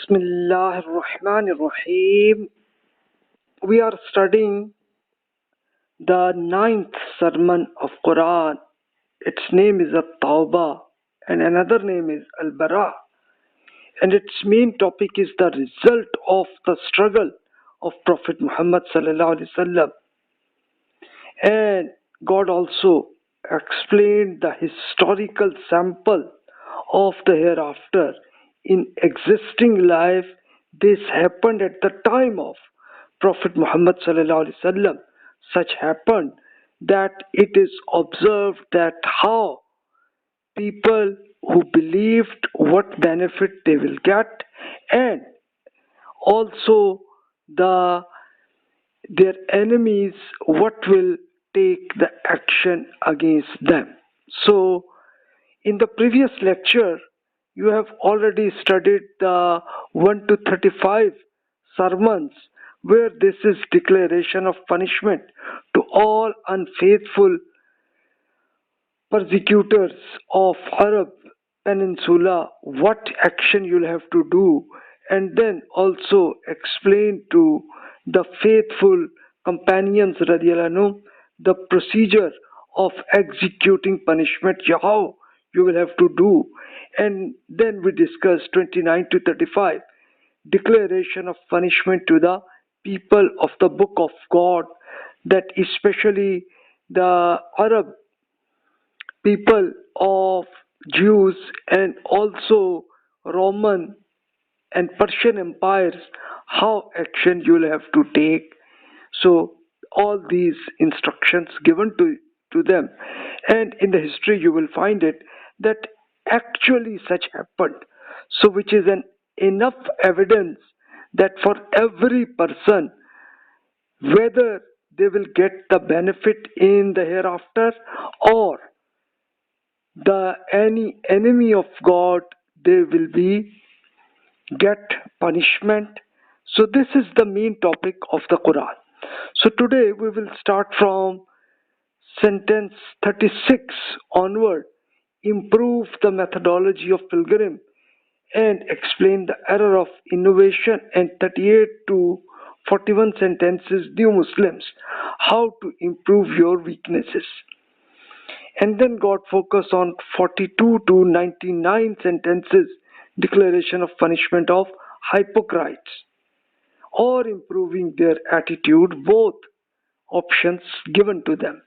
Bismillah ar-Rahman ar-Rahim. We are studying the ninth sermon of Quran. Its name is Al-Tauba and another name is Al-Bara. And its main topic is the result of the struggle of Prophet Muhammad sallallahu alaihi wasallam. And God also explained the historical sample of the hereafter. In existing life, this happened at the time of Prophet Muhammad sallallahu alaihi wasallam. Such happened that it is observed that how people who believed what benefit they will get, and also their enemies what will take the action against them. So in the previous lecture you have already studied the 1 to 35 sermons where this is declaration of punishment to all unfaithful persecutors of Arab Peninsula, what action you'll have to do, and then also explain to the faithful companions radiallahu anhum the procedure of executing punishment, how you will have to do. And then we discussed 29 to 35 declaration of punishment to the people of the book of God, that especially the Arab people of Jews and also Roman and Persian empires, how action you will have to take. So all these instructions given to them, and in the history you will find it that actually such happened. So which is an enough evidence that for every person, whether they will get the benefit in the hereafter or any enemy of God, they will get punishment. So this is the main topic of the Quran. So today we will start from sentence 36 onward, improve the methodology of pilgrim and explain the error of innovation, and 38 to 41 sentences, new Muslims, how to improve your weaknesses. And then God focus on 42 to 99 sentences, declaration of punishment of hypocrites or improving their attitude, both options given to them.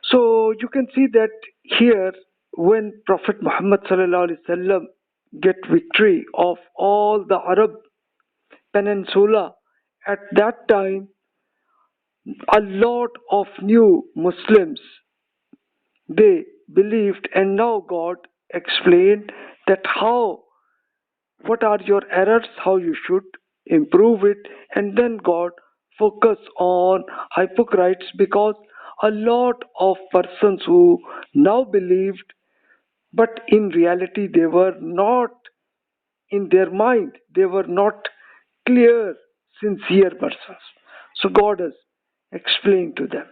So you can see that here when Prophet Muhammad sallallahu alaihi wasallam get victory of all the Arab Peninsula, at that time a lot of new Muslims they believed, and now God explained that what are your errors, how you should improve it. And then God focused on hypocrites, because a lot of persons who now believed, but in reality they were not, in their mind they were not clear, sincere persons. So God has explained to them.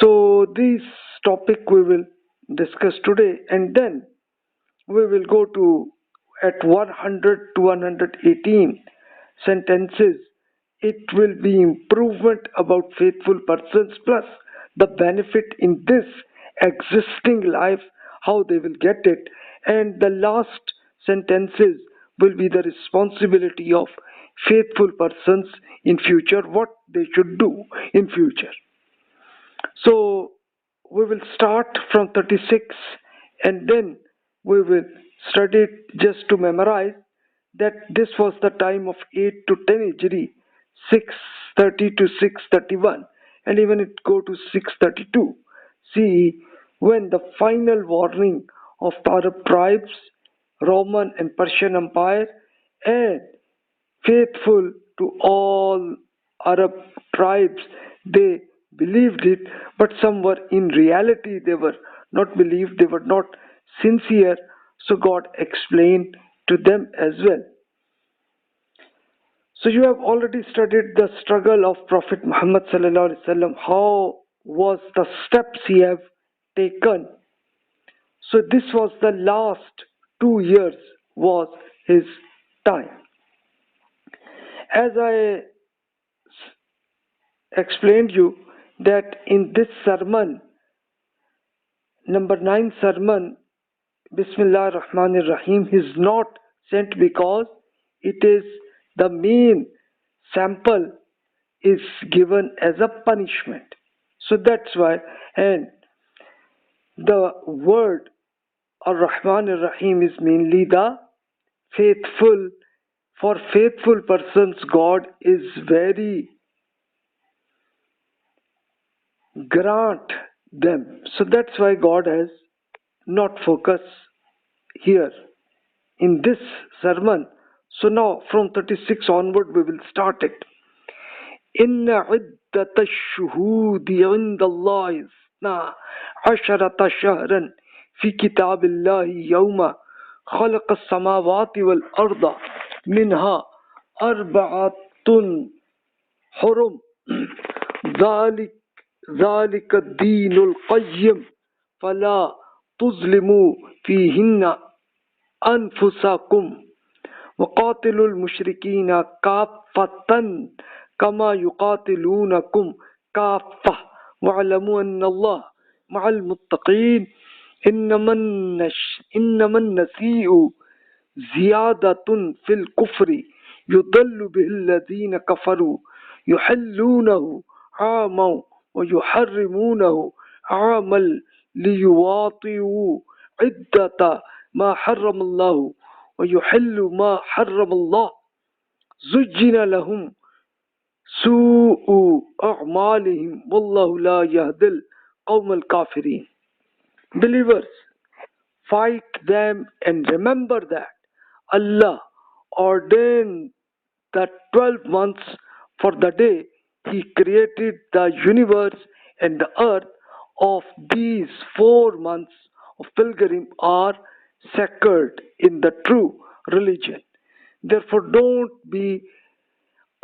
So this topic we will discuss today, and then we will go to at 100 to 118 sentences. It will be improvement about faithful persons plus the benefit in this existing life, how they will get it, and the last sentences will be the responsibility of faithful persons in future, what they should do in future. So we will start from 36, and then we will study it just to memorize that this was the time of 8 to 10 Hijri, 630 to 631, and even it go to 632 CE, when the final warning of the Arab tribes, Roman and Persian Empire, and faithful to all Arab tribes, they believed it, but some were in reality they were not believed, they were not sincere. So God explained to them as well. So you have already studied the struggle of Prophet Muhammad sallallahu alaihi wasallam, how was the steps he have taken. So this was the last 2 years was his time. As I explained you that in this sermon, number 9 sermon, Bismillah ar-Rahman ar-Rahim, is not sent because it is the main sample is given as a punishment. So that's why, and the word ar-Rahman ar-Rahim is mainly the faithful. For faithful persons, God is very grant them. So that's why God has not focused here in this sermon. So now from 36 onward we will start it. إن عدة الشهود عند الله اثنا عشرة شهرا في كتاب الله يوم خلق السماوات والأرض منها أربعة حرم ذلك الدين القيم فلا تظلموا فيهن أنفسكم وقاتلوا المشركين كافة كما يقاتلونكم كافة واعلموا أن الله مع المتقين إنما النسيء زيادة في الكفر يضل به الذين كفروا يحلونه عاما ويحرمونه عاما ليواطئوا عدة ما حرم الله ويحل ما حرم الله زجن لهم سوء أعمالهم والله لا يهدي القوم الكافرين. Believers, fight them and remember that Allah ordained the 12 months for the day He created the universe and the earth. Of these 4 months of pilgrim are sacred in the true religion. Therefore, don't be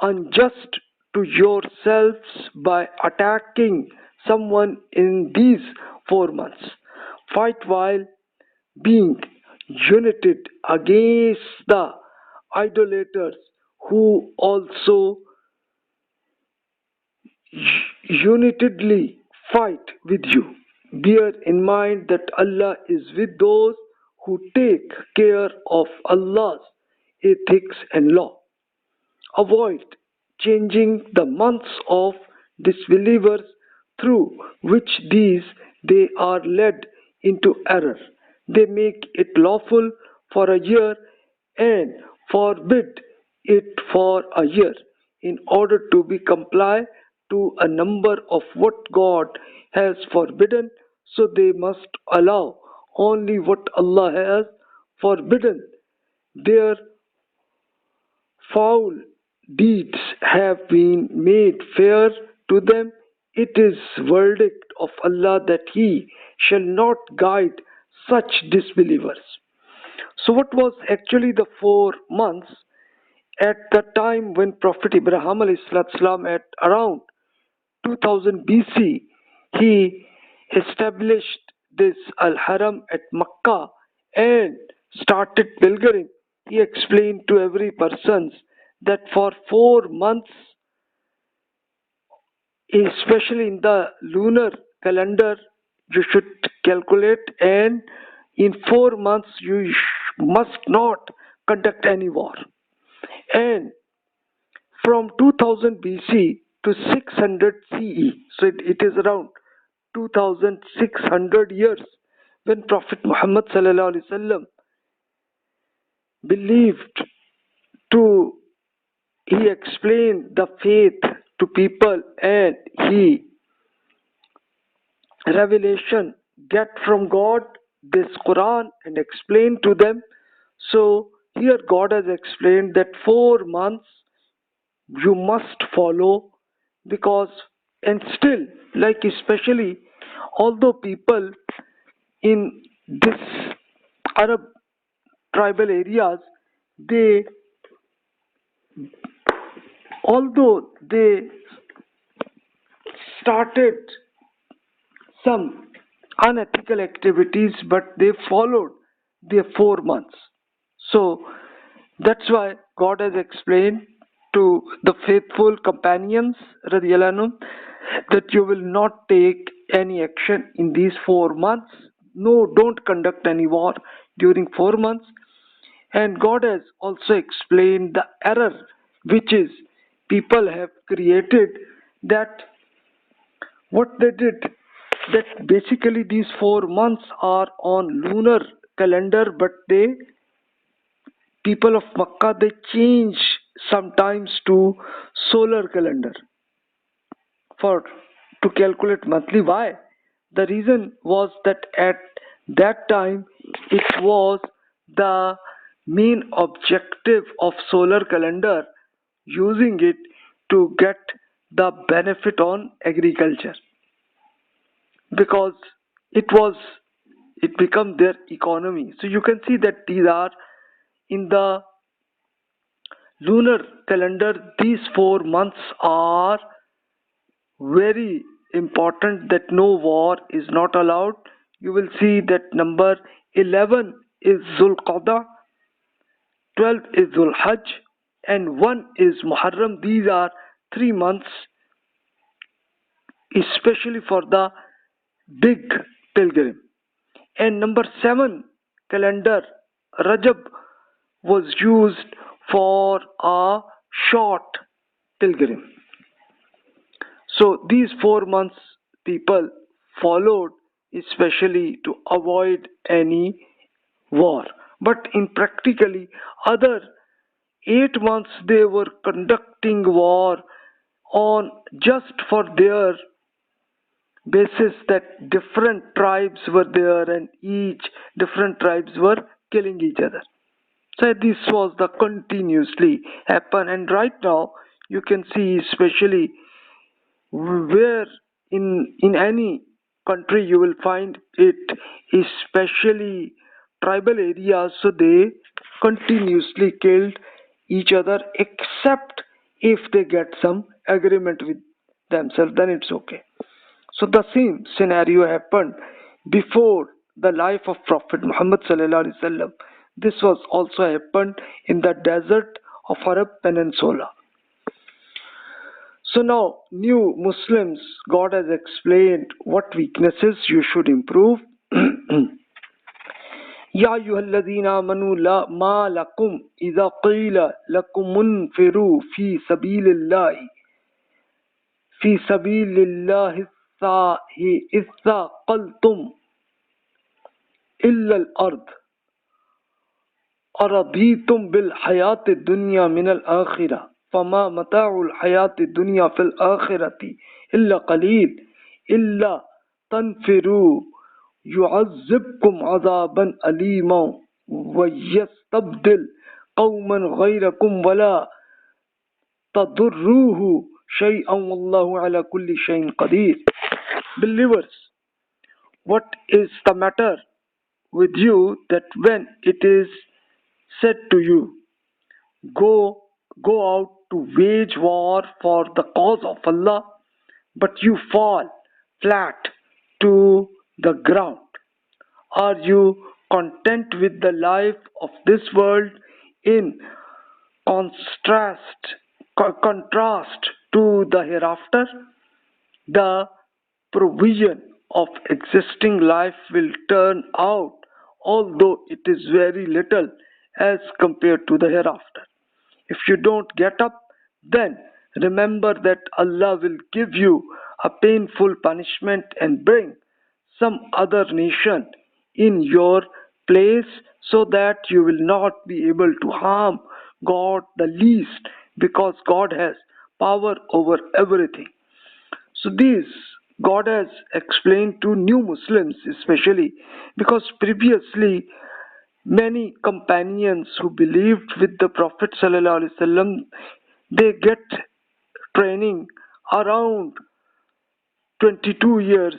unjust to yourselves by attacking someone in these 4 months. Fight while being united against the idolaters who also unitedly fight with you. Bear in mind that Allah is with those who take care of Allah's ethics and law. Avoid changing the months of disbelievers through which they are led into error. They make it lawful for a year and forbid it for a year in order to be comply to a number of what God has forbidden, so they must allow only what Allah has forbidden. Their foul deeds have been made fair to them. It is verdict of Allah that He shall not guide such disbelievers. So what was actually the 4 months? At the time when Prophet Ibrahim ﷺ at around 2000 BC, he established this Al-Haram at Makkah and started pilgrim. He explained to every person that for 4 months, especially in the lunar calendar, you should calculate, and in 4 months you must not conduct any war. And from 2000 BC to 600 CE, so it is around 2600 years, when Prophet Muhammad sallallahu alaihi wasallam believed he explained the faith to people, and he revelation get from God this Quran and explained to them. So here God has explained that 4 months you must follow, because, and still, like especially although people in this Arab tribal areas, although they started some unethical activities, but they followed their 4 months. So That's why God has explained to the faithful companions radiallahu anhum, that you will not take any action in these 4 months. No, don't conduct any war during 4 months. And God has also explained the error which is people have created, that what they did, that basically these 4 months are on lunar calendar, but people of Makkah, they change sometimes to solar calendar for to calculate monthly. Why? The reason was that at that time it was the main objective of solar calendar, using it to get the benefit on agriculture, because it was it become their economy. So you can see that these are in the lunar calendar, these 4 months are very important, that no war is not allowed. You will see that number 11 is Zulqa'dah, 12 is Zulhajj, and 1 is Muharram. These are 3 months, especially for the big pilgrim. And number 7 calendar, Rajab, was used for a short pilgrim. So these 4 months people followed, especially to avoid any war. But in practically other 8 months they were conducting war on just for their basis, that different tribes were there and each different tribes were killing each other. So this was the continuously happen, and right now you can see, especially where in any country you will find it, especially tribal areas, so they continuously killed each other, except if they get some agreement with themselves, then it's okay. So the same scenario happened before the life of Prophet Muhammad sallallahu alaihi wasallam. This was also happened in the desert of Arab Peninsula. So now, new Muslims, God has explained what weaknesses you should improve. Ya ayyuhalladhina amanu la ma lakum idha qila lakum munfiru fi sabilillahi ithaqaltum illa al-ard araditum bil hayati dunya min al-akhirah فما متاع الحياة الدنيا في الآخرة إلا قليل إلا تنفروا يعذبكم عذابا أليما ويستبدل قوما غيركم ولا تضروه شيئا والله على كل شيء قدير. Believers, what is the matter with you, that when it is said to you, go out to wage war for the cause of Allah, but you fall flat to the ground? Are you content with the life of this world in contrast to the hereafter? The provision of existing life will turn out, although it is very little as compared to the hereafter. If you don't get up, then remember that Allah will give you a painful punishment and bring some other nation in your place, so that you will not be able to harm God the least, because God has power over everything. So this God has explained to new Muslims, especially because previously many companions who believed with the Prophet ﷺ, they get training around 22 years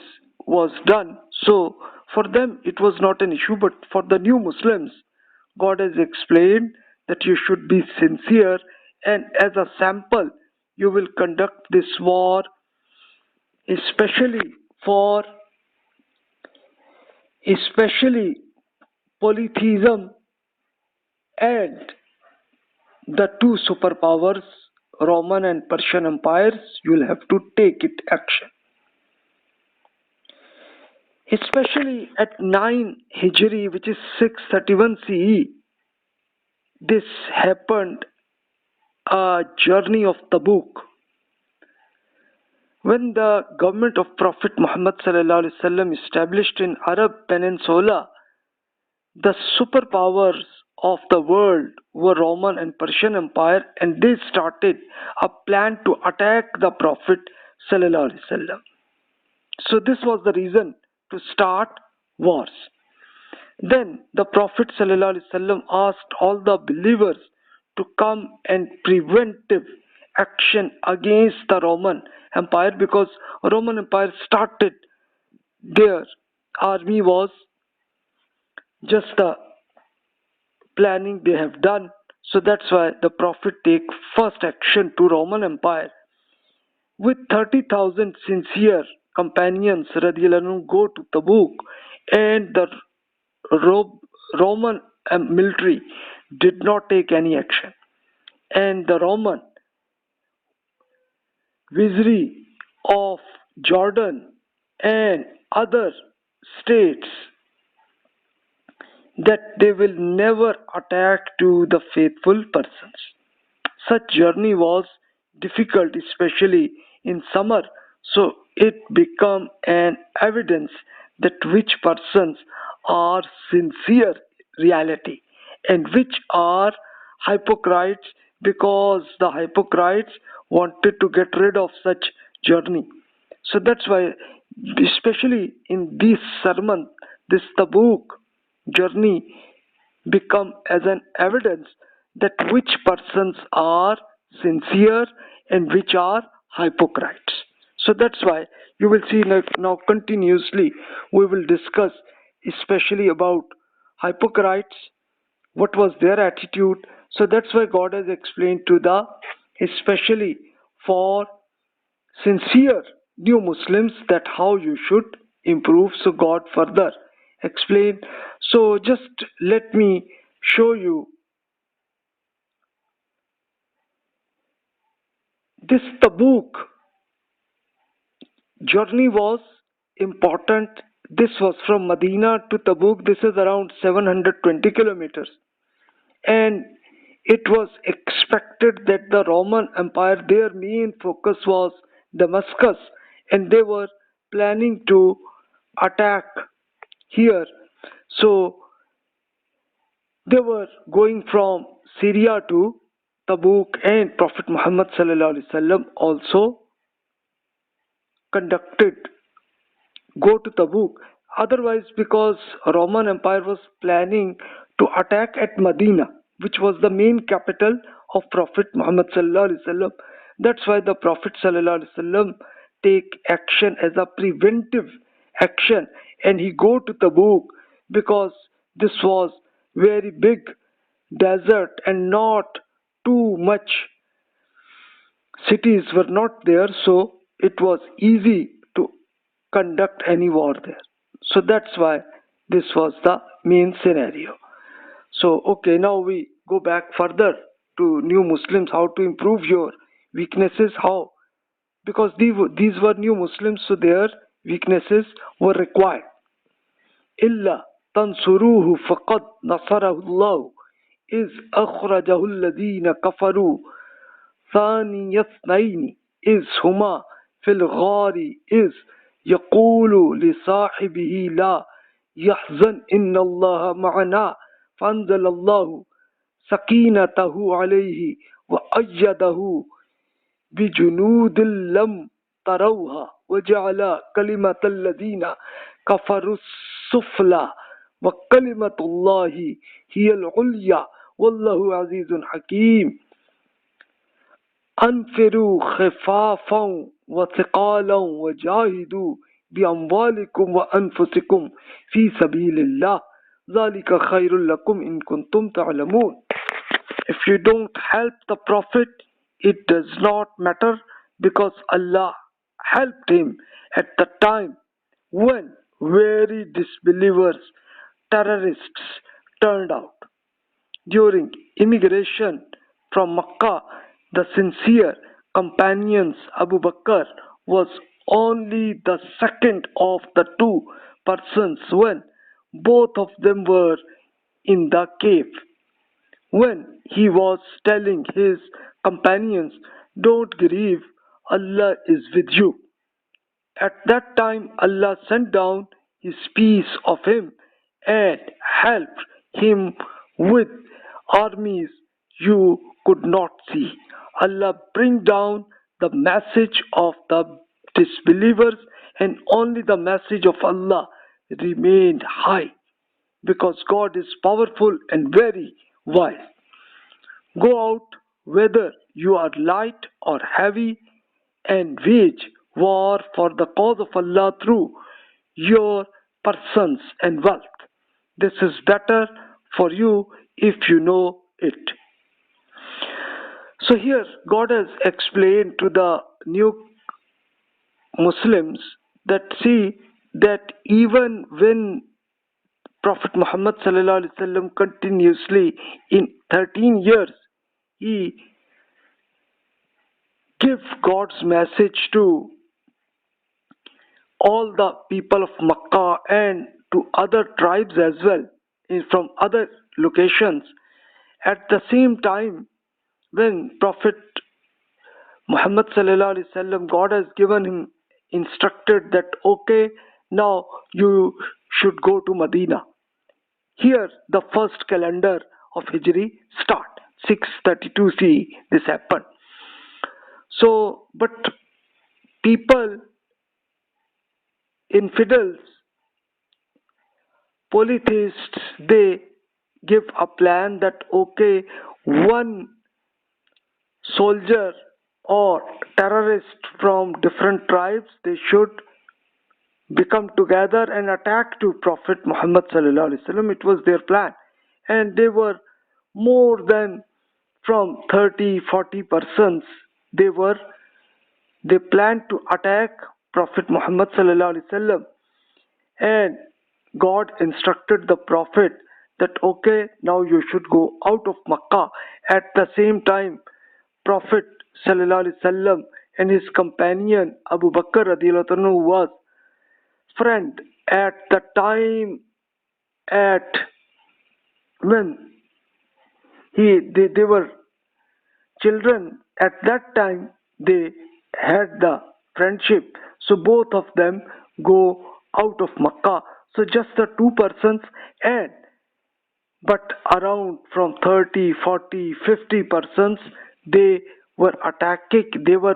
was done. So for them it was not an issue, but for the new Muslims, God has explained that you should be sincere, and as a sample you will conduct this war, especially polytheism and the two superpowers, Roman and Persian empires, you'll have to take it action. Especially at 9 Hijri, which is 631 CE, this happened, a journey of Tabuk. When the government of Prophet Muhammad ﷺ established in Arab Peninsula, the superpowers of the world were Roman and Persian Empire, and they started a plan to attack the Prophet ﷺ. So this was the reason to start wars. Then the Prophet ﷺ asked all the believers to come and preventive action against the Roman Empire, because Roman Empire started, their army was just the planning they have done. So that's why the Prophet take first action to Roman Empire. With 30,000 sincere companions, radiallahu anhu, go to Tabuk, and the Roman military did not take any action. And the Roman vizier of Jordan and other states that they will never attack to the faithful persons. Such journey was difficult, especially in summer, so it became an evidence that which persons are sincere reality and which are hypocrites, because the hypocrites wanted to get rid of such journey. So that's why, especially in this sermon, this Tabuk journey become as an evidence that which persons are sincere and which are hypocrites. So that's why you will see now continuously we will discuss especially about hypocrites, what was their attitude. So that's why God has explained to the, especially for sincere new Muslims, that how you should improve. So God further explain. So just let me show you this Tabuk journey was important. This was from Medina to Tabuk. This is around 720 kilometers. And it was expected that the Roman Empire, their main focus was Damascus, and they were planning to attack here. So they were going from Syria to Tabuk, and Prophet Muhammad ﷺ also conducted go to Tabuk. Otherwise, because Roman Empire was planning to attack at Medina, which was the main capital of Prophet Muhammad ﷺ. That's why the Prophet ﷺ take action as a preventive action, and he go to Tabuk because this was very big desert and not too much cities were not there, so it was easy to conduct any war there. So that's why this was the main scenario. So okay, now we go back further to new Muslims, how to improve your weaknesses, how, because these were new Muslims, so their weaknesses were required. إلا تنصروه فقد نصره الله إذ أخرجه الذين كفروا ثاني اثنين إذ هما في الغار إذ يقول لصاحبه لا يحزن إن الله معنا فأنزل الله سكينته عليه وأيده بجنود لم تروها وجعل كلمة الذين كفروا السفلى وكلمة الله هي العليا والله عزيز حكيم. أنفروا خفافا وثقالا وجاهدوا بأموالكم وأنفسكم في سبيل الله ذلك خير لكم إن كنتم تعلمون. If you don't help the Prophet, it does not matter, because Allah helped him at the time when very disbelievers, terrorists turned out. During immigration from Makkah, the sincere companions Abu Bakr was only the second of the two persons when both of them were in the cave. When he was telling his companions, "Don't grieve, Allah is with you." At that time Allah sent down His peace of Him and helped him with armies you could not see. Allah bring down the message of the disbelievers, and only the message of Allah remained high, because God is powerful and very wise. Go out whether you are light or heavy, and wage war for the cause of Allah through your persons and wealth. This is better for you if you know it. So here God has explained to the new Muslims that, see, that even when Prophet Muhammad sallallahu alaihi wasallam continuously in 13 years he give God's message to all the people of Makkah and to other tribes as well from other locations. At the same time, when Prophet Muhammad sallallahu alaihi wasallam, God has given him instructed that, okay, now you should go to Medina. Here the first calendar of Hijri start, 632 CE this happened. So, but people, infidels, polytheists, they give a plan that, okay, one soldier or terrorist from different tribes, they should become together and attack to Prophet Muhammad sallallahu alaihi wasallam. It was their plan, and they were more than from 30-40 persons. They planned to attack Prophet Muhammad sallallahu alaihi wasallam, and God instructed the Prophet that, okay, now you should go out of Makkah. At the same time, Prophet sallallahu alaihi wasallam and his companion Abu Bakr radhiyallahu anhu was friend at the time at when they were children. At that time they had the friendship, so both of them go out of Makkah. So just the two persons, and but around from 30, 40, 50 persons, they were attacking, they were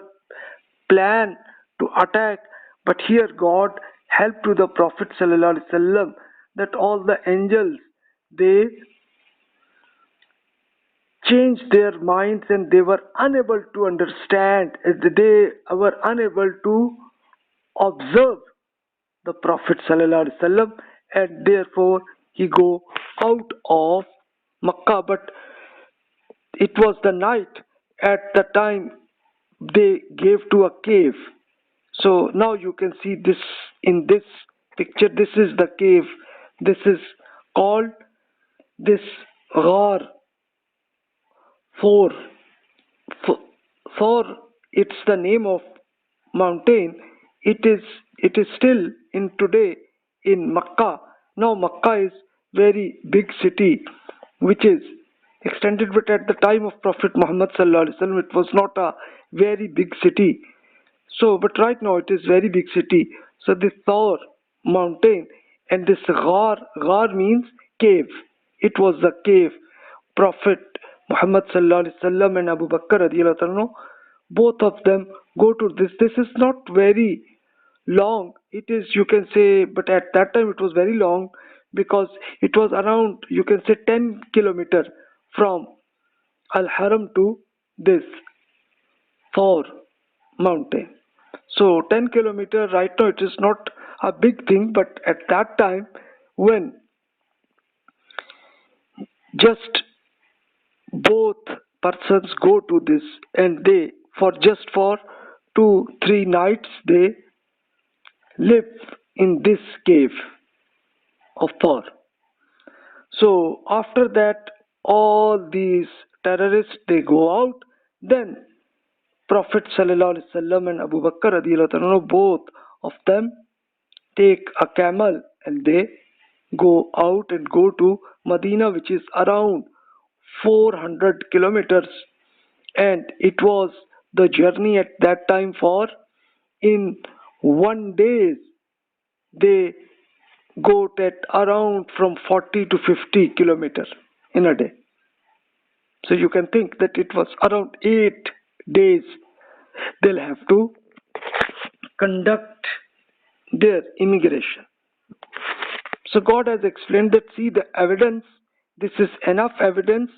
planned to attack. But here God helped to the Prophet sallallahu alaihi wasallam that all the angels, they changed their minds and they were unable to understand, they were unable to observe the Prophet sallallahu alaihi wasallam, and therefore he go out of Makkah. But it was the night. At the time they gave to a cave. So now you can see this in this picture. This is the cave. This is called this Ghar. For it's the name of mountain. It is still in today in Makkah. Now Makkah is very big city, which is extended, but at the time of Prophet Muhammad sallallahu alaihi wasallam, it was not a very big city. So, but right now it is very big city. So this Thawr mountain and this Ghar means cave. It was the cave. Prophet Muhammad sallallahu alaihi wasallam and Abu Bakr radhiyallahu anhu, both of them go to this. This is not very long. It is, you can say, but at that time it was very long, because it was around, you can say, 10 kilometers from Al-Haram to this Thawr mountain. So 10 kilometers right now, it is not a big thing, but at that time when just both persons go to this, and they for 2-3 nights they live in this cave of Thawr. So after that, all these terrorists, they go out. Then Prophet sallallahu alaihi wasallam and Abu Bakr radiallahu anhu, both of them take a camel and they go out and go to Medina, which is around 400 kilometers. And it was the journey at that time for in 1 day they go at around from 40 to 50 kilometers in a day. So you can think that it was around 8 days they'll have to conduct their immigration. So God has explained that, see the evidence, this is enough evidence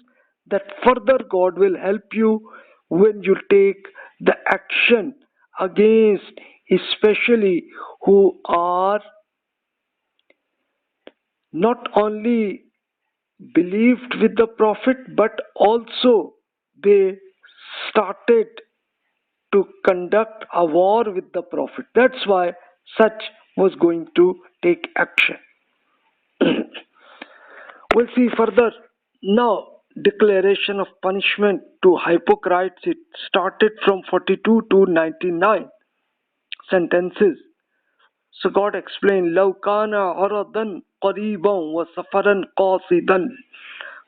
that further God will help you when you take the action against especially who are not only believed with the Prophet but also they started to conduct a war with the Prophet. That's why such was going to take action. We'll see further. Now, declaration of punishment to hypocrites, it started from 42 to 99 sentences. So God explained, لو كان عرضا قريبا وسفرا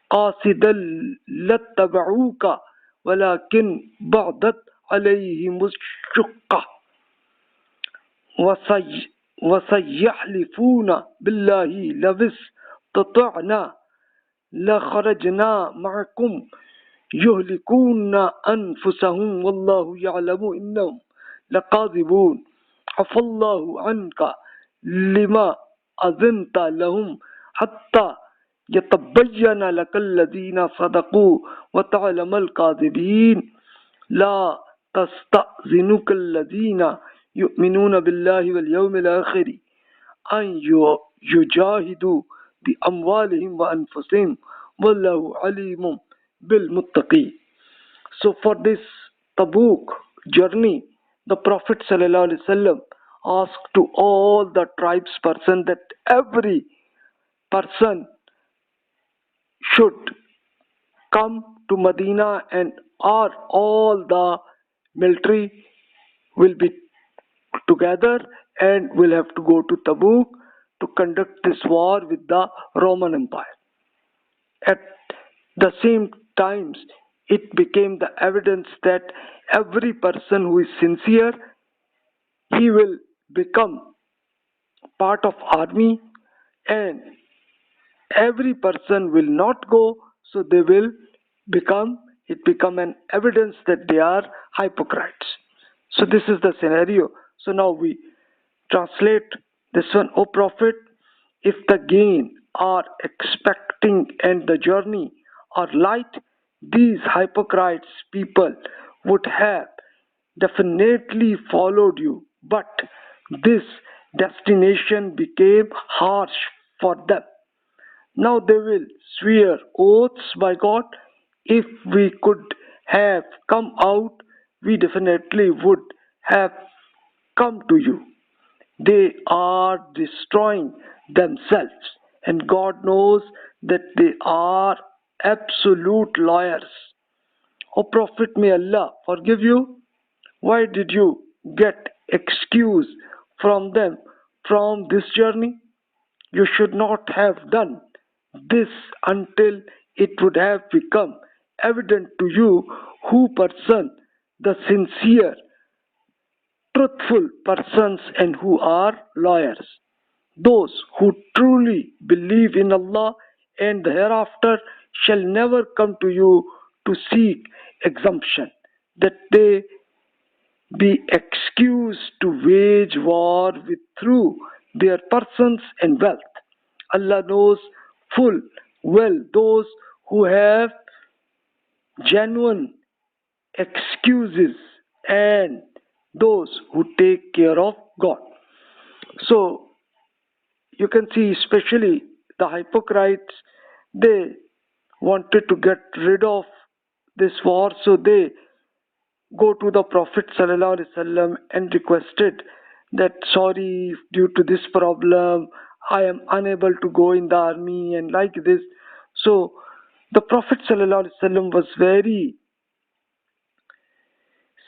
قاصدا لاتبعوك ولكن بعدت عليهم الشقة وسيحلفون بالله لو استطعنا لخرجنا معكم يهلكون أنفسهم والله يعلم إنهم لكاذبون عفى الله عنك لما أذنت لهم حتى يتبين لك الذين صدقوا وتعلم الكاذبين لا تستأذنك الذين يؤمنون بالله واليوم الآخر أن يجاهدوا بأموالهم وأنفسهم والله عليم بالمتقين. So for this Tabuk journey, the Prophet ﷺ asked to all the tribes person that every person should come to Medina and all the military will be together and will have to go to Tabuk to conduct this war with the Roman Empire. At the same times, it became the evidence that every person who is sincere, he will become part of army, and every person will not go, so they will become an evidence that they are hypocrites. So this is the scenario. So now we translate this one. O Prophet, if the gain are expecting and the journey are light, these hypocrites people would have definitely followed you, but this destination became harsh for them. Now they will swear oaths by God, if we could have come out, we definitely would have come to you. They are destroying themselves, and God knows that they are absolute liars. O Prophet, may Allah forgive you. Why did you get excuse from them from this journey? You should not have done this until it would have become evident to you who person the sincere, truthful persons and who are lawyers. Those who truly believe in Allah and the hereafter shall never come to you to seek exemption, that they be excused to wage war with through their persons and wealth. Allah knows full well those who have genuine excuses and those who take care of God. So you can see especially the hypocrites, they wanted to get rid of this war, so they go to the Prophet ﷺ and requested that, sorry, due to this problem I am unable to go in the army and like this. So the Prophet ﷺ was very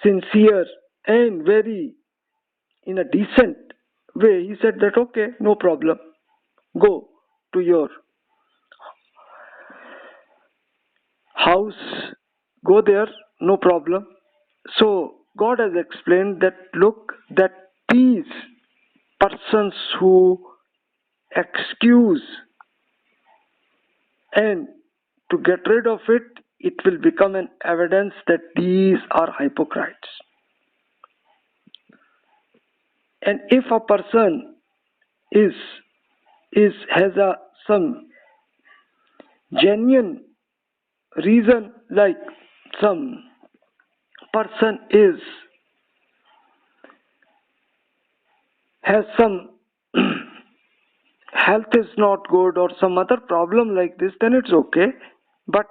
sincere and very in a decent way. He said that, okay, no problem, go to your house, go there, no problem. So God has explained that, look, that these persons who excuse and to get rid of it, it will become an evidence that these are hypocrites. And if a person has some genuine reason, like some person has some health is not good or some other problem like this, then it's okay. But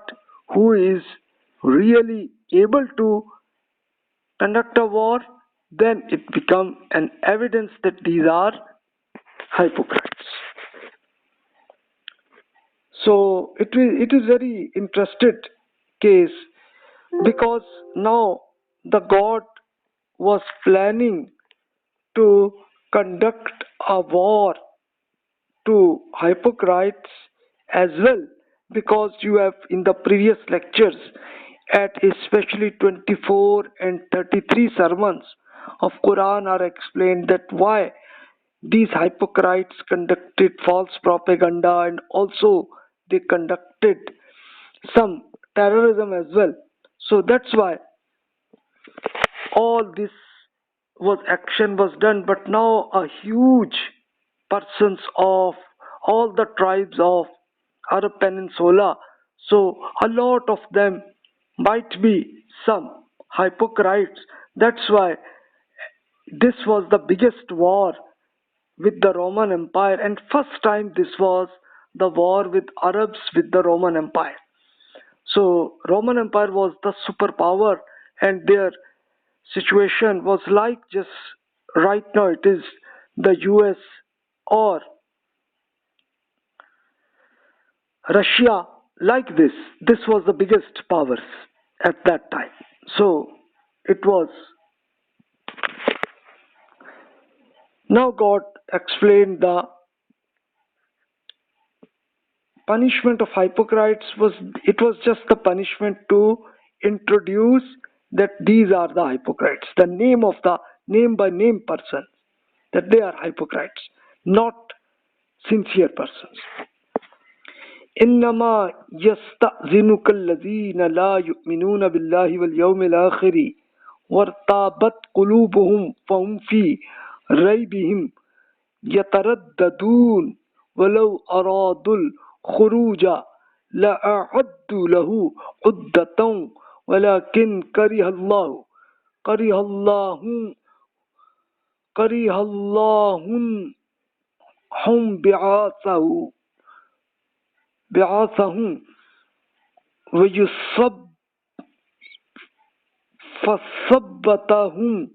who is really able to conduct a war, then it becomes an evidence that these are hypocrites. So it is very interesting case, because now the God was planning to conduct a war to hypocrites as well, because you have in the previous lectures at especially 24 and 33 sermons of Quran are explained that why these hypocrites conducted false propaganda, and also they conducted some terrorism as well. So that's why all this action was done. But now a huge persons of all the tribes of Arab Peninsula, so a lot of them might be some hypocrites. That's why this was the biggest war with the Roman Empire, and first time this was the war with Arabs with the Roman Empire. So Roman Empire was the superpower, and their situation was like just right now it is the US or Russia, like this. This was the biggest powers at that time. So it was. Now God explained the punishment of hypocrites was just the punishment to introduce that these are the hypocrites, the name by name person, that they are hypocrites, not sincere persons. إنما يستأذنك الذين لا يؤمنون بالله واليوم الآخر وارتابت قلوبهم فهم في ريبهم يترددون ولو أرادوا الخروج لأعدوا له عدة ولكن كره الله هم بعاثهم فثبتهم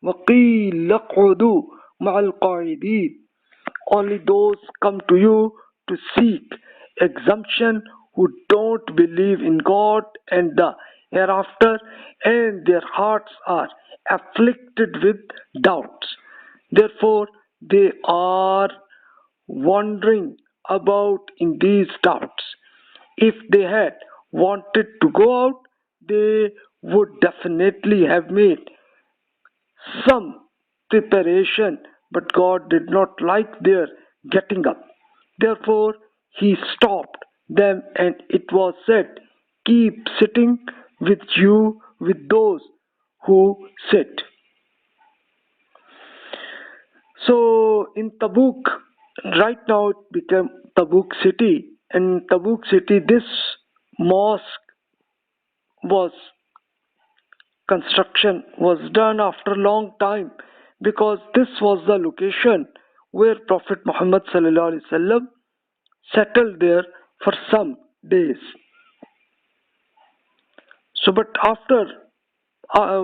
وقيل اقعدوا مع القاعدين. Only those come to you to seek exemption who don't believe in God and the hereafter, and their hearts are afflicted with doubts. Therefore, they are wandering about in these doubts. If they had wanted to go out, they would definitely have made some preparation, but God did not like their getting up. Therefore, He stopped them, and it was said, keep sitting with those who sit. So in Tabuk, right now it became Tabuk city. In Tabuk city, this mosque construction was done after a long time, because this was the location where Prophet Muhammad ﷺ settled there for some days. So, but after a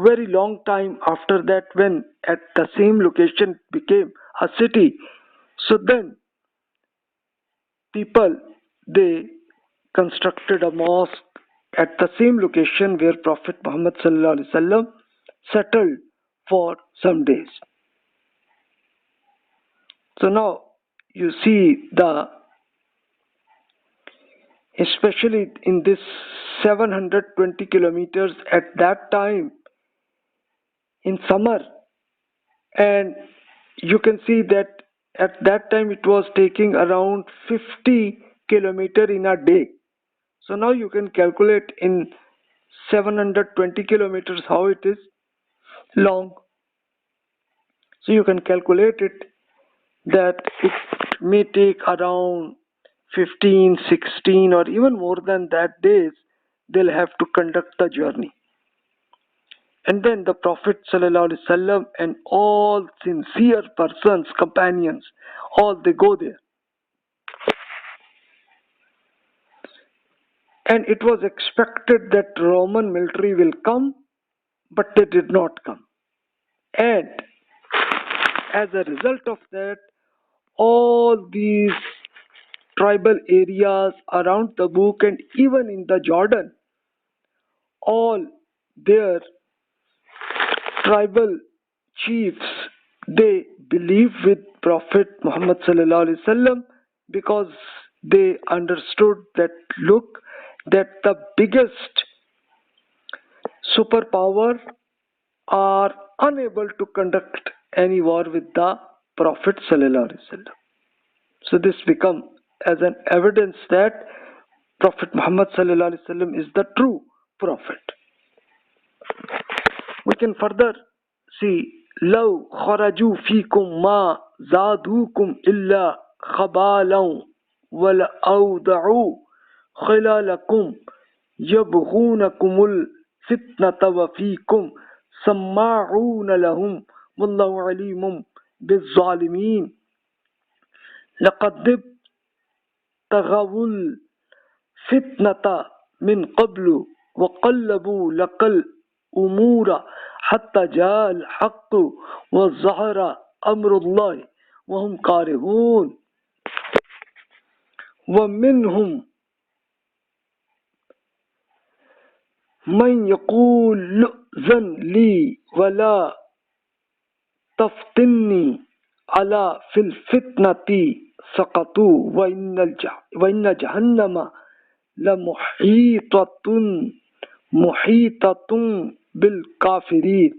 very long time after that, when at the same location became a city, so then people, they constructed a mosque at the same location where Prophet Muhammad sallallahu alaihi wasallam settled for some days. So now you see especially in this 720 kilometers at that time in summer, and you can see that at that time it was taking around 50 kilometer in a day. So now you can calculate in 720 kilometers how it is long. So you can calculate it that it may take around 15, 16 or even more than that days they'll have to conduct the journey. And then the Prophet ﷺ and all sincere persons, companions, all they go there. And it was expected that Roman military will come, but they did not come. And as a result of that, all these tribal areas around Tabuk and even in the Jordan, all their tribal chiefs, they believe with Prophet Muhammad sallallahu alaihi wasallam because they understood that look, that the biggest superpower are unable to conduct any war with the Prophet sallallahu alaihi wasallam. So this becomes as an evidence that Prophet Muhammad sallallahu alaihi wasallam is the true prophet. We can further see لو خرجوا فيكم ما زادوكم إلا خبالا ولأوضعوا خلالكم يبغونكم الفتنة وفيكم سماعون لهم والله عليم بالظالمين لقد ابتغوا الفتنة من قبل وقلبوا لك الأمور حتى جاء الحق وظهر أمر الله وهم كارهون ومنهم من يقول ائذن لي ولا تفتني ألا في الفتنة سقطوا وإن جهنم محيطة بالكافرين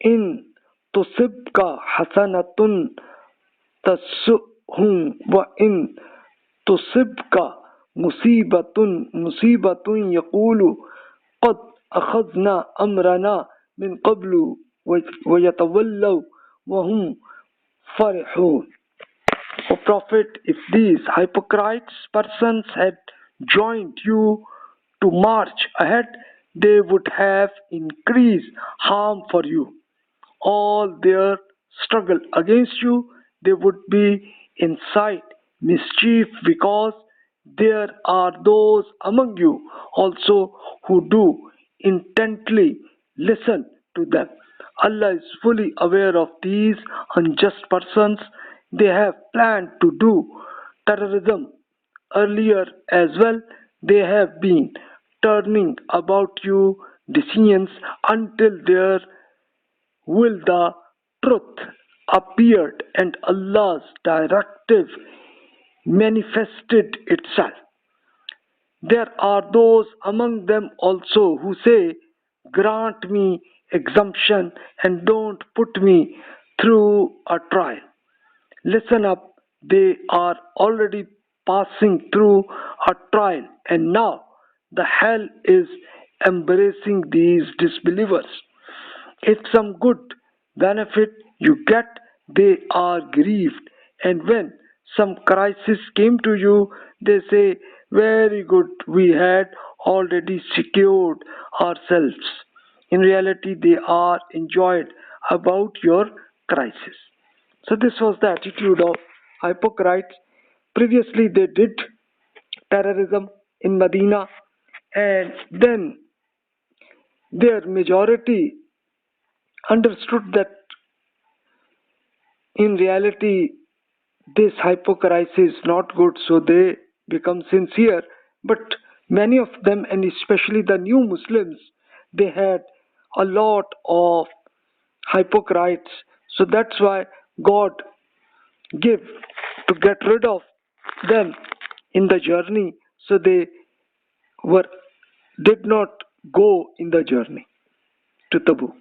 إن تصبك حسنة تسؤهم وإن تصبك مصيبة يقول قد أخذنا أمرنا من قبل ويتولوا وهم فرحون. O Prophet, if these hypocrites persons had joined you to march ahead, they would have increased harm for you. All their struggle against you, they would be incite mischief, because there are those among you also who do intently listen to them. Allah is fully aware of these unjust persons. They have planned to do terrorism earlier as well. They have been turning about you decisions until there will the truth appeared and Allah's directive manifested itself. There are those among them also who say, grant me exemption and don't put me through a trial. Listen up, they are already passing through a trial, and now the hell is embracing these disbelievers. If some good benefit you get, they are grieved, and when some crisis came to you, they say, very good, we had already secured ourselves. In reality, they are enjoyed about your crisis. So this was the attitude of hypocrites. Previously they did terrorism in Medina, and then their majority understood that in reality this hypocrisy is not good, so they become sincere But many of them, and especially the new Muslims, they had a lot of hypocrites. So that's why God give to get rid of them in the journey, so they were did not go in the journey to Tabuk.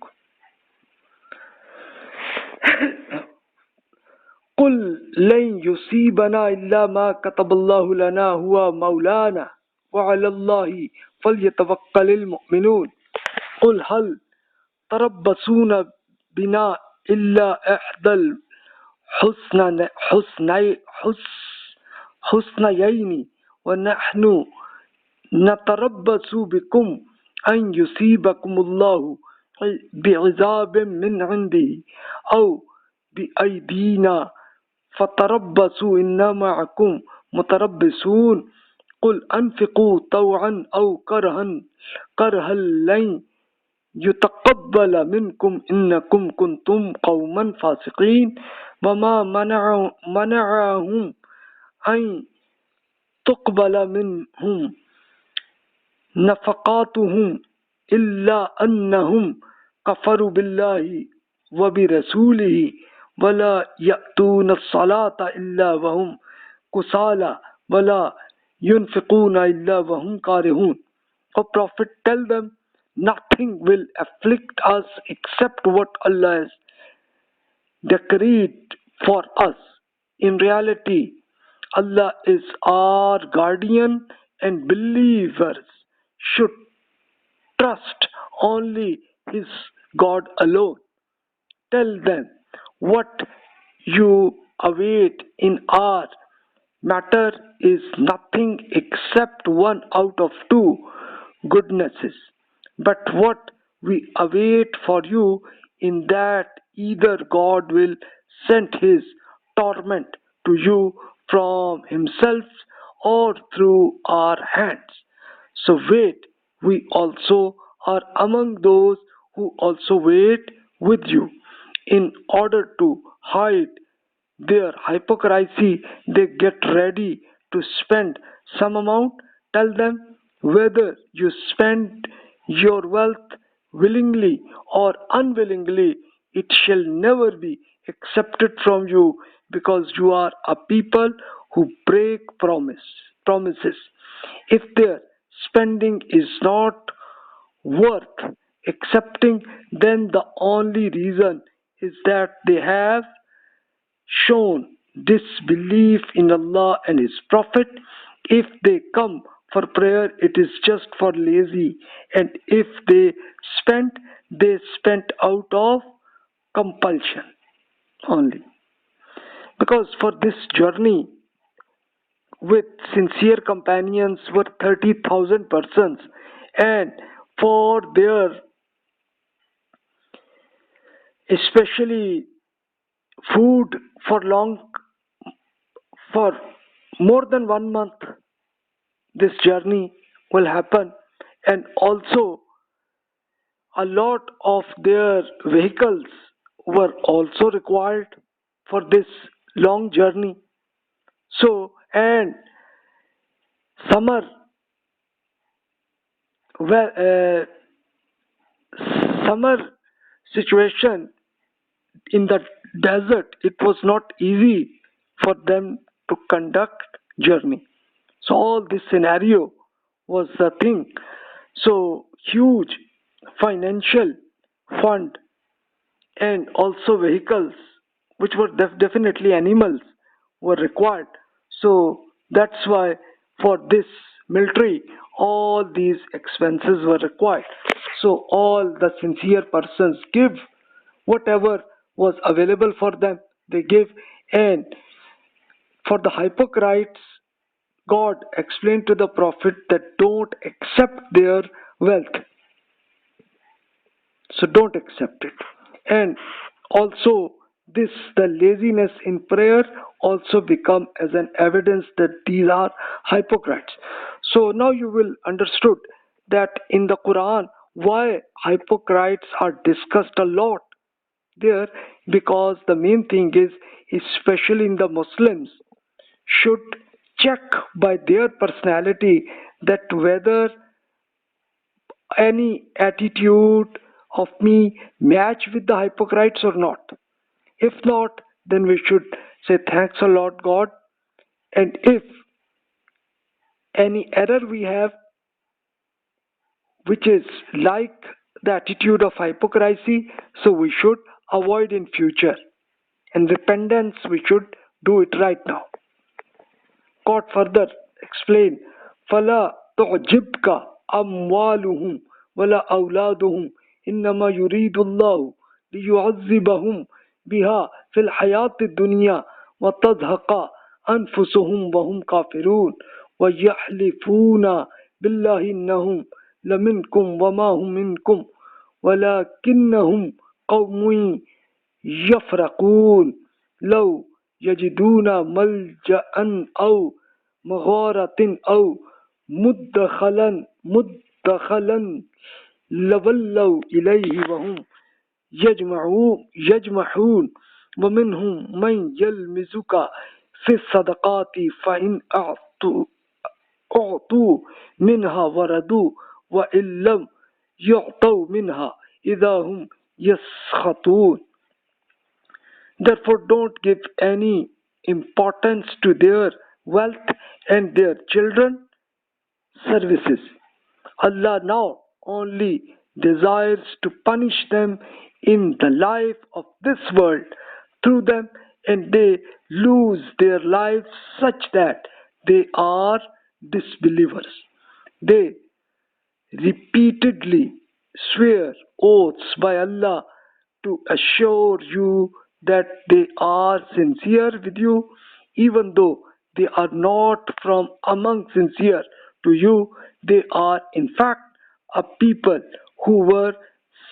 قل لن يصيبنا إلا ما كتب الله لنا هو مولانا وعلى الله فليتوكل المؤمنون قل هل تربصون بنا إلا إحدى الحسنيين ونحن نتربص بكم أن يصيبكم الله بعذاب من عنده أو بأيدينا فتربصوا إنا معكم متربصون قل أنفقوا طوعا أو كرها لن يتقبل منكم إنكم كنتم قوما فاسقين وما منعهم أن تقبل منهم نفقاتهم إلا أنهم كفروا بالله وبرسوله ولا يأتون الصلاة إلا وهم كسالى ولا ينفقون إلا وهم كارهون. O Prophet, tell them, nothing will afflict us except what Allah has decreed for us. In reality, Allah is our guardian and believers should trust only His God alone. Tell them, what you await in our matter is nothing except one out of two goodnesses. But what we await for you in that either God will send His torment to you from Himself or through our hands. So wait, we also are among those who also wait with you. In order to hide their hypocrisy, they get ready to spend some amount. Tell them, whether you spend your wealth willingly or unwillingly, it shall never be accepted from you, because you are a people who break promises. If their spending is not worth accepting, then the only reason is that they have shown disbelief in Allah and His Prophet. If they come for prayer, it is just for lazy, and if they spent out of compulsion only. Because for this journey with sincere companions were 30,000 persons, and for their especially food for more than 1 month, this journey will happen, and also a lot of their vehicles were also required for this long journey. So, and summer, well, summer situation in the desert, it was not easy for them to conduct journey. So all this scenario was the thing. So huge financial fund and also vehicles, which were definitely animals, were required. So that's why for this military, all these expenses were required. So all the sincere persons give whatever was available for them, they give. And for the hypocrites, God explained to the Prophet that don't accept their wealth. So don't accept it. And also this, the laziness in prayer also become as an evidence that these are hypocrites. So now you will understood that in the Quran why hypocrites are discussed a lot there, because the main thing is, especially in the Muslims, should check by their personality that whether any attitude of me match with the hypocrites or not. If not, then we should say thanks a lot, God. And if any error we have, which is like the attitude of hypocrisy, so we should avoid in future. And repentance, we should do it right now. God further explain, فَلَا تُعْجِبْكَ أَمْوَالُهُمْ وَلَا أَوْلَادُهُمْ إِنَّمَا يُرِيدُ اللَّهُ لِيُعَذِّبَهُمْ بِهَا فِي الْحَيَاةِ الدُّنْيَا وَتَزْهَقَ أَنفُسُهُمْ وَهُمْ كَافِرُونَ وَيَحْلِفُونَ بِاللَّهِ إِنَّهُمْ لَمِنْكُمْ وَمَا هُمْ مِنْكُمْ وَلَكِنَّهُمْ قَوْمٌ يَفْرَقُونَ لَوْ يجدون ملجأ أو مغارة أو مدخلا لولوا إليه وهم يجمحون ومنهم من يلمزك في الصدقات فإن أعطوا منها وردوا وإن لم يعطوا منها إذا هم يسخطون. Therefore, don't give any importance to their wealth and their children services. Allah now only desires to punish them in the life of this world through them, and they lose their lives such that they are disbelievers. They repeatedly swear oaths by Allah to assure you that they are sincere with you, even though they are not from among sincere to you. They are in fact a people who were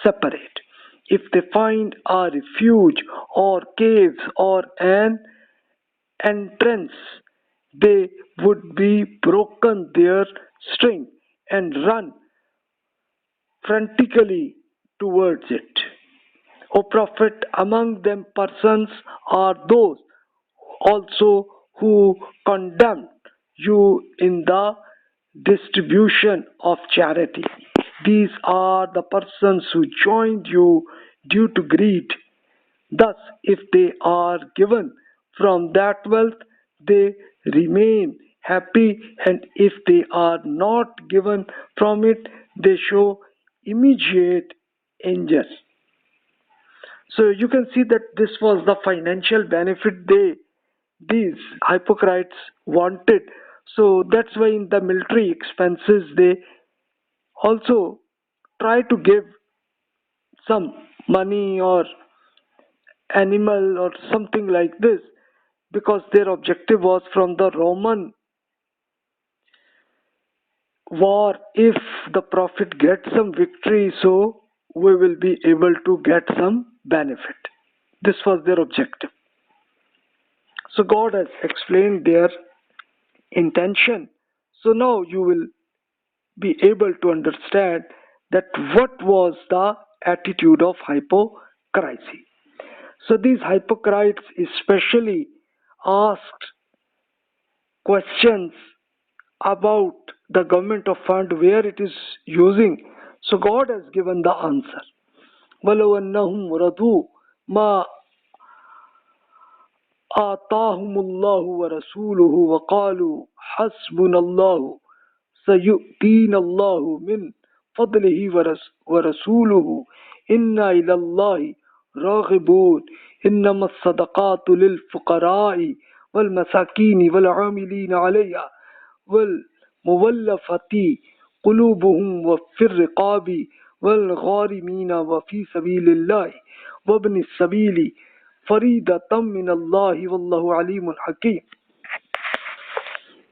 separate. If they find a refuge or caves or an entrance, they would be broken their string and run frantically towards it. O Prophet, among them persons are those also who condemn you in the distribution of charity. These are the persons who joined you due to greed. Thus, if they are given from that wealth, they remain happy, and if they are not given from it, they show immediate anger. So you can see that this was the financial benefit these hypocrites wanted. So that's why in the military expenses they also try to give some money or animal or something like this, because their objective was from the Roman war, if the Prophet gets some victory, so we will be able to get some benefit. This was their objective. So God has explained their intention. So now you will be able to understand that what was the attitude of hypocrisy. So these hypocrites especially asked questions about the government of fund, where it is using. So God has given the answer. وَلَوْ أَنَّهُمْ رَضُوا مَا آتَاهُمُ اللَّهُ وَرَسُولُهُ وَقَالُوا حَسْبُنَا اللَّهُ سَيُؤْتِينَا اللَّهُ مِنْ فَضْلِهِ وَرَسُولُهُ إِنَّا إِلَى اللَّهِ راغبون إنما الصدقات للفقراء والمساكين والعاملين عليها والمولفة قلوبهم وفي الرقاب والغارمين وفي سبيل الله وابن السبيل فريدة من الله والله عليم حكيم.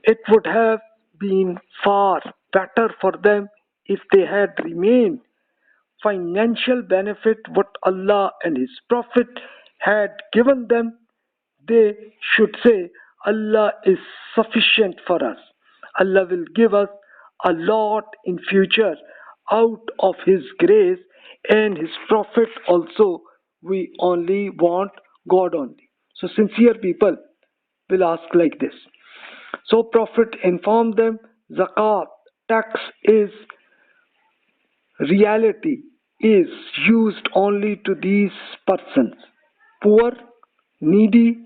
It would have been far better for them if they had remained financial benefit what Allah and His Prophet had given them. They should say, Allah is sufficient for us. Allah will give us a lot in future out of His grace and His Prophet also. We only want God only. So sincere people will ask like this. So Prophet informed them, Zakat tax is reality is used only to these persons: poor, needy,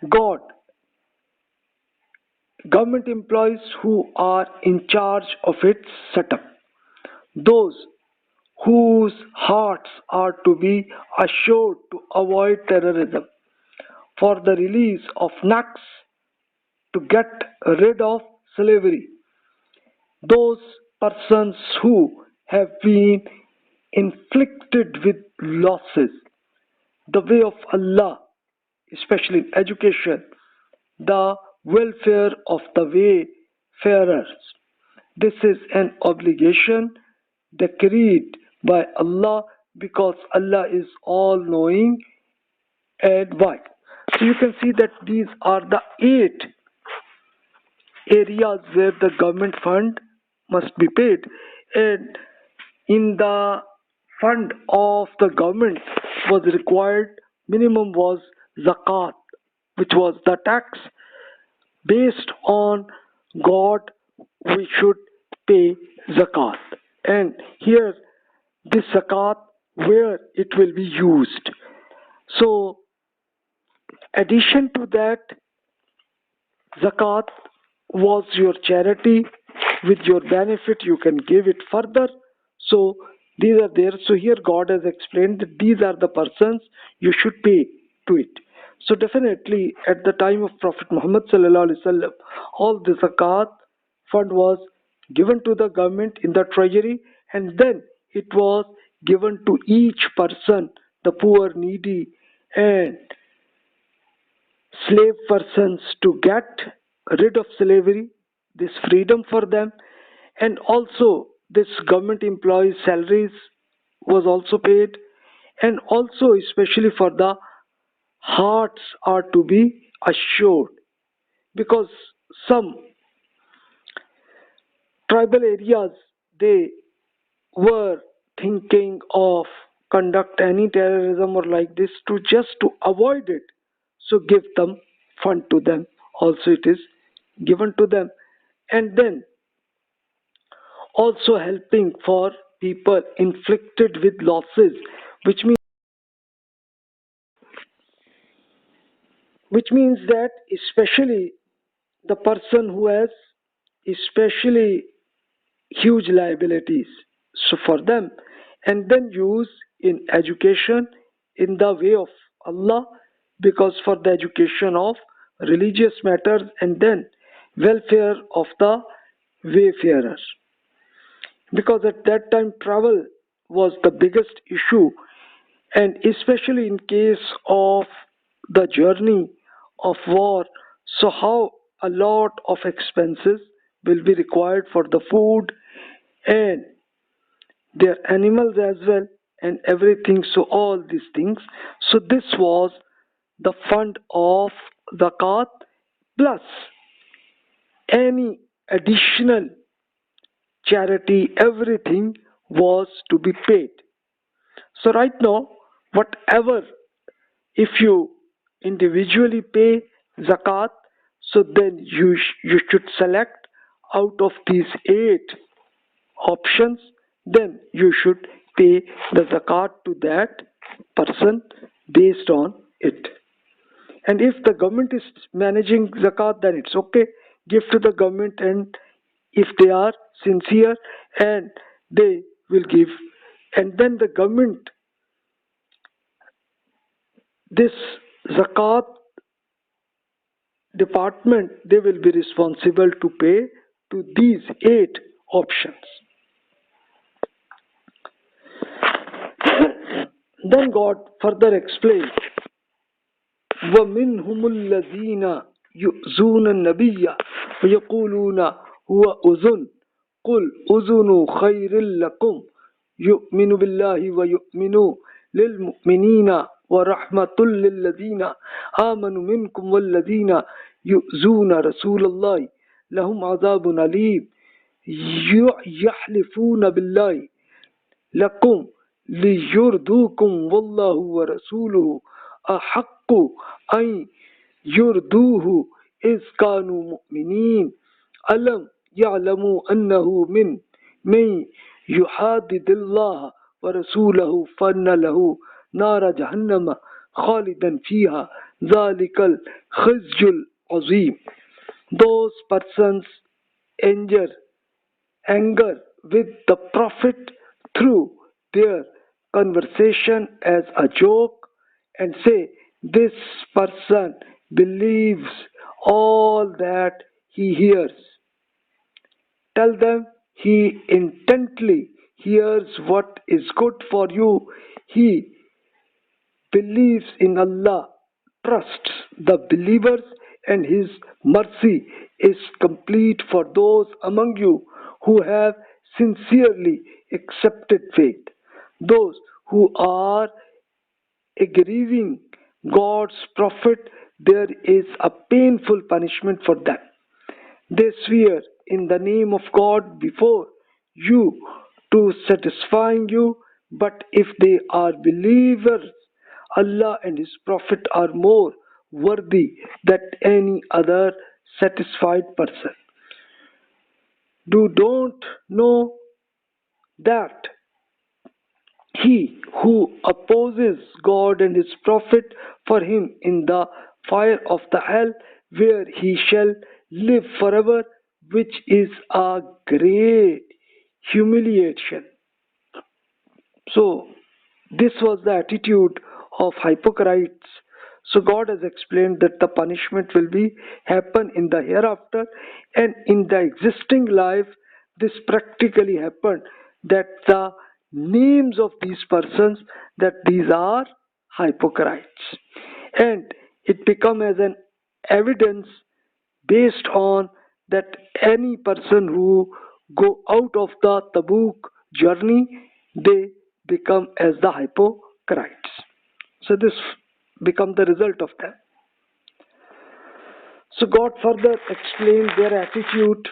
God, government employees who are in charge of its setup, those whose hearts are to be assured to avoid terrorism, for the release of necks, to get rid of slavery, those persons who have been inflicted with losses, the way of Allah, especially in education, the welfare of the wayfarers. This is an obligation decreed by Allah because Allah is all knowing and wise. So you can see that these are the 8 areas where the government fund must be paid, and in the fund of the government was required minimum was zakat, which was the tax based on God. We should pay zakat, and here this zakat where it will be used. So addition to that, zakat was your charity. With your benefit you can give it further. So these are there. So here God has explained that these are the persons you should pay to it. So definitely at the time of Prophet Muhammad sallallahu alaihi wasallam, all the zakat fund was given to the government in the treasury, and then it was given to each person, the poor, needy, and slave persons, to get rid of slavery, this freedom for them. And also this government employees salaries was also paid, and also especially for the hearts are to be assured, because some tribal areas they were thinking of conduct any terrorism or like this, to just to avoid it, so give them fund to them, also it is given to them. And then also helping for people inflicted with losses, which means that especially the person who has especially huge liabilities, so for them. And then use in education in the way of Allah, because for the education of religious matters, and then welfare of the wayfarers, because at that time travel was the biggest issue, and especially in case of the journey of war. So how a lot of expenses will be required for the food and their animals as well, and everything, so all these things. So this was the fund of zakat, plus any additional charity, everything was to be paid. So right now, whatever, if you individually pay zakat, so then you should select out of these 8 options, then you should pay the zakat to that person based on it. And if the government is managing zakat, then it's okay, give to the government, and if they are sincere, and they will give. And then the government, this zakat department, they will be responsible to pay to these 8 options. Then God further explains, وَمِنْهُمُ الَّذِينَ يُؤْذُونَ النَّبِيَّ وَيَقُولُونَ هُوَ أُذُنٌ قُلْ أُذُنُ خَيْرٍ لَكُمْ يُؤْمِنُ بِاللَّهِ وَيُؤْمِنُ لِلْمُؤْمِنِينَ وَرَحْمَةٌ لِلَّذِينَ آمَنُوا مِنْكُمْ وَالَّذِينَ يُؤْذُونَ رَسُولَ اللَّهِ لَهُمْ عَذَابٌ أَلِيمٌ يَحْلِفُونَ بِاللَّهِ لَكُمْ لِيُرْدُوكُمْ وَاللَّهُ وَرَسُولُهُ أَحَقُّ أَنْ يُرْدُوهُ إِذْ كَانُوا مُؤْمِنِينَ أَلَمْ يعلموا أنه من يحادد الله ورسوله فأن له نار جهنم خالدا فيها ذلك الخزي العظيم. Those persons anger with the Prophet through their conversation as a joke and say, this person believes all that he hears. Tell them he intently hears what is good for you. He believes in Allah, trusts the believers, and His mercy is complete for those among you who have sincerely accepted faith. Those who are aggrieving God's prophet, there is a painful punishment for them. They swear in the name of God before you to satisfying you, but if they are believers, Allah and His Prophet are more worthy than any other satisfied person. Don't know that he who opposes God and His Prophet, for him in the fire of the hell, where he shall live forever, which is a great humiliation. So, this was the attitude of hypocrites. So God has explained that the punishment will be happen in the hereafter, and in the existing life this practically happened, that the names of these persons, that these are hypocrites, and it become as an evidence based on that any person who go out of the Tabuk journey, they become as the hypocrites. So this become the result of that. So God further explained their attitude,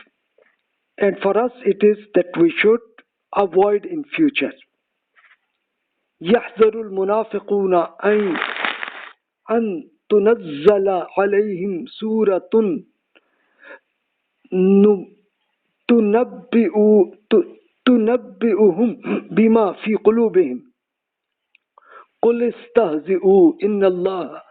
and for us it is that we should avoid in future. يحذر المنافقون أن تنزل عليهم سورة تنبئهم بما في قلوبهم قل استهزئوا إن الله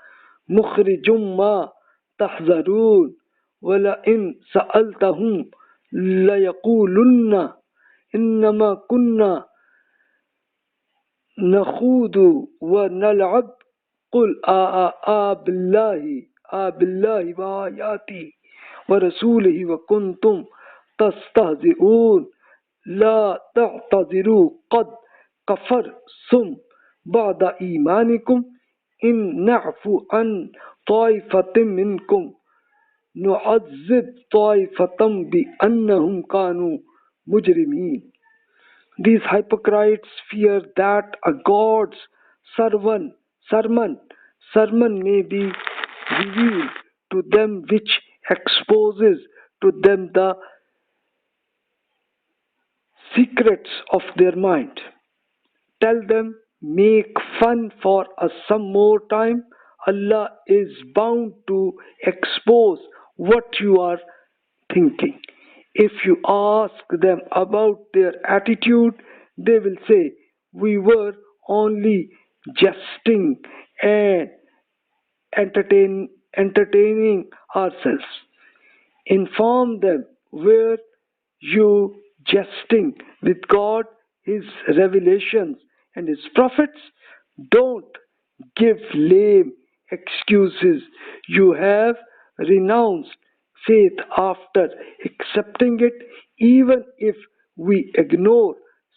مخرج ما تحذرون ولئن سألتهم ليقولن إنما كنا نخوض ونلعب قل بالله وآياته ورسوله وكنتم تستهزئون لا تعتذروا قد كفرتم بعد إيمانكم إن نعفو عن طائفة منكم نعذب طائفة بأنهم كانوا مجرمين. These hypocrites fear that a God's sermon may be revealed to them, which exposes to them the secrets of their mind. Tell them, make fun for us some more time. Allah is bound to expose what you are thinking. If you ask them about their attitude, they will say, we were only jesting and entertaining ourselves. Inform them, were you jesting with God, His revelations, and His prophets? Don't give lame excuses. You have renounced faith after accepting it. Even if we ignore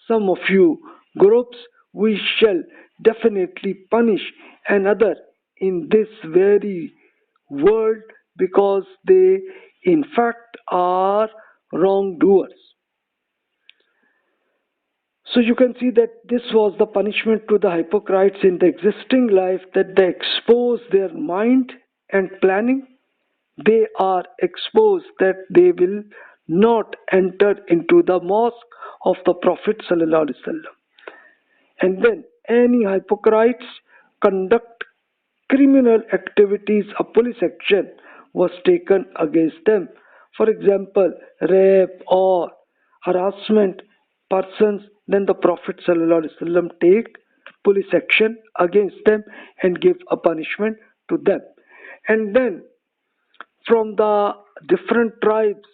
some of you groups, we shall definitely punish another in this very world, because they in fact are wrongdoers. So you can see that this was the punishment to the hypocrites in the existing life, that they expose their mind and planning. They are exposed that they will not enter into the mosque of the Prophet ﷺ. And then any hypocrites conduct criminal activities, a police action was taken against them. for example, rape or harassment persons, then the Prophet ﷺ take police action against them and give a punishment to them. And then from the different tribes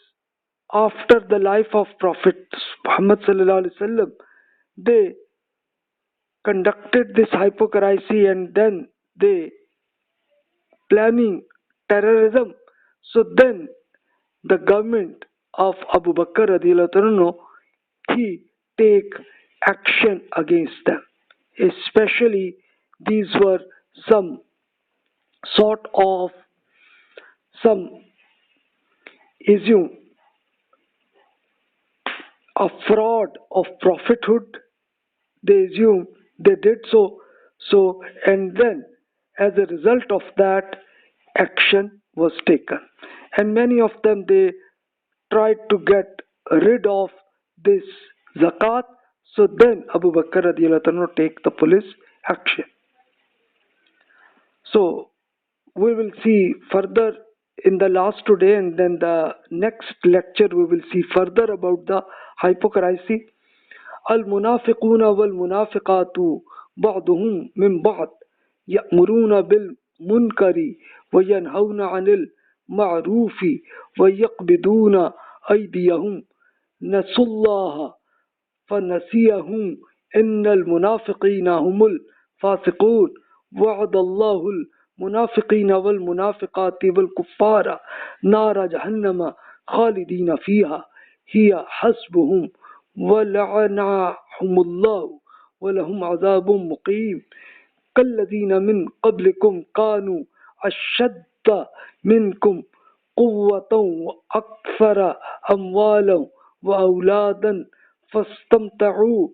after the life of Prophet Muhammad ﷺ, they conducted this hypocrisy and then they planning terrorism. So then the government of Abu Bakr radiallahu anhu, he take action against them. Especially these were some sort of some issue a fraud of prophethood. They assume they did so, and then as a result of that, action was taken, and many of them they tried to get rid of this zakat. So then Abu Bakr radiallahu anhu take the police action. So we will see further in the last today, and then the next lecture we will see further about the hypocrisy. المنافقون والمنافقات بعضهم من بعض يأمرون بالمنكر وينهون عن المعروف ويقبضون أيديهم نسوا الله فنسيهم إن المنافقين هم الفاسقون وعد الله المنافقين والمنافقات والكفار نار جهنم خالدين فيها هي حسبهم ولعنهم الله ولهم عذاب مقيم كالذين من قبلكم كانوا أشد منكم قوة وأكثر أموالا وأولادا فاستمتعوا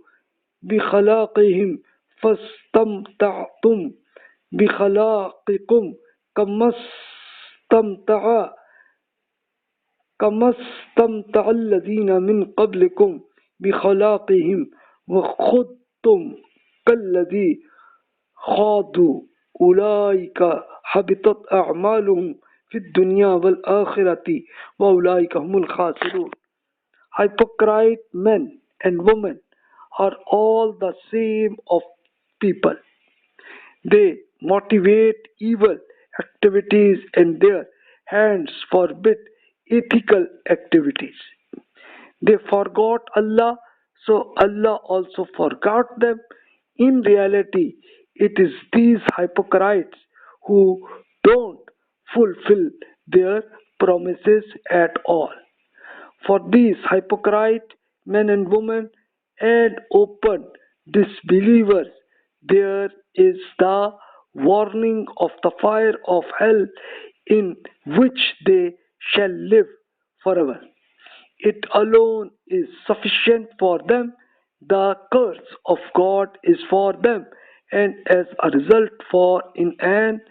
بخلاقهم فاستمتعتم بخلاقكم كما استمتع الذين من قبلكم بخلاقهم وخضتم كالذي خاضوا أولئك حبطت أعمالهم في الدنيا والآخرة وأولئك هم الخاسرون. Hypocrite men and women are all the same of people. They motivate evil activities and their hands forbid ethical activities. They forgot Allah, so Allah also forgot them. In reality, it is these hypocrites who don't fulfill their promises at all. For these hypocrite men and women and open disbelievers, there is the warning of the fire of hell in which they shall live forever. It alone is sufficient for them. The curse of God is for them, and as a result, for in an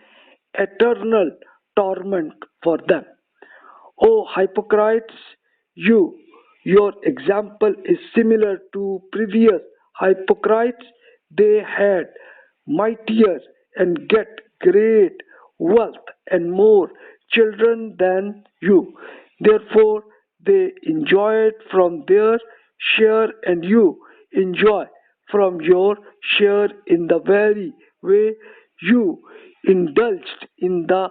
eternal torment for them. O hypocrites, your example is similar to previous hypocrites. They had mightier and get great wealth and more children than you. Therefore, they enjoyed from their share and you enjoy from your share in the very way you indulged in the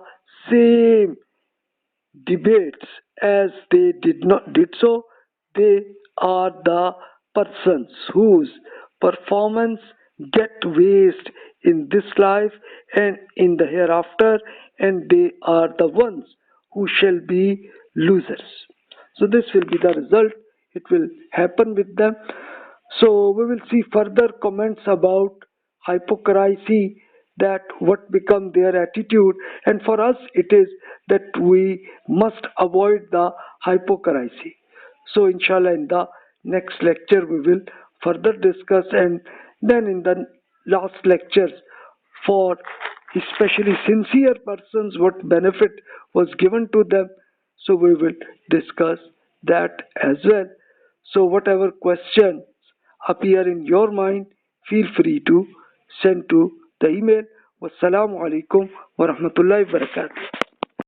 same debates as they did so. They are the persons whose performance get waste in this life and in the hereafter, and they are the ones who shall be losers. So this will be the result. It will happen with them. So we will see further comments about hypocrisy, that what become their attitude, and for us it is that we must avoid the hypocrisy. So inshallah in the next lecture we will further discuss, and then in the last lectures for especially sincere persons what benefit was given to them, so we will discuss that as well. So whatever questions appear in your mind, feel free to send to the email. Wassalamu alaikum wa rahmatullahi wa barakatuh.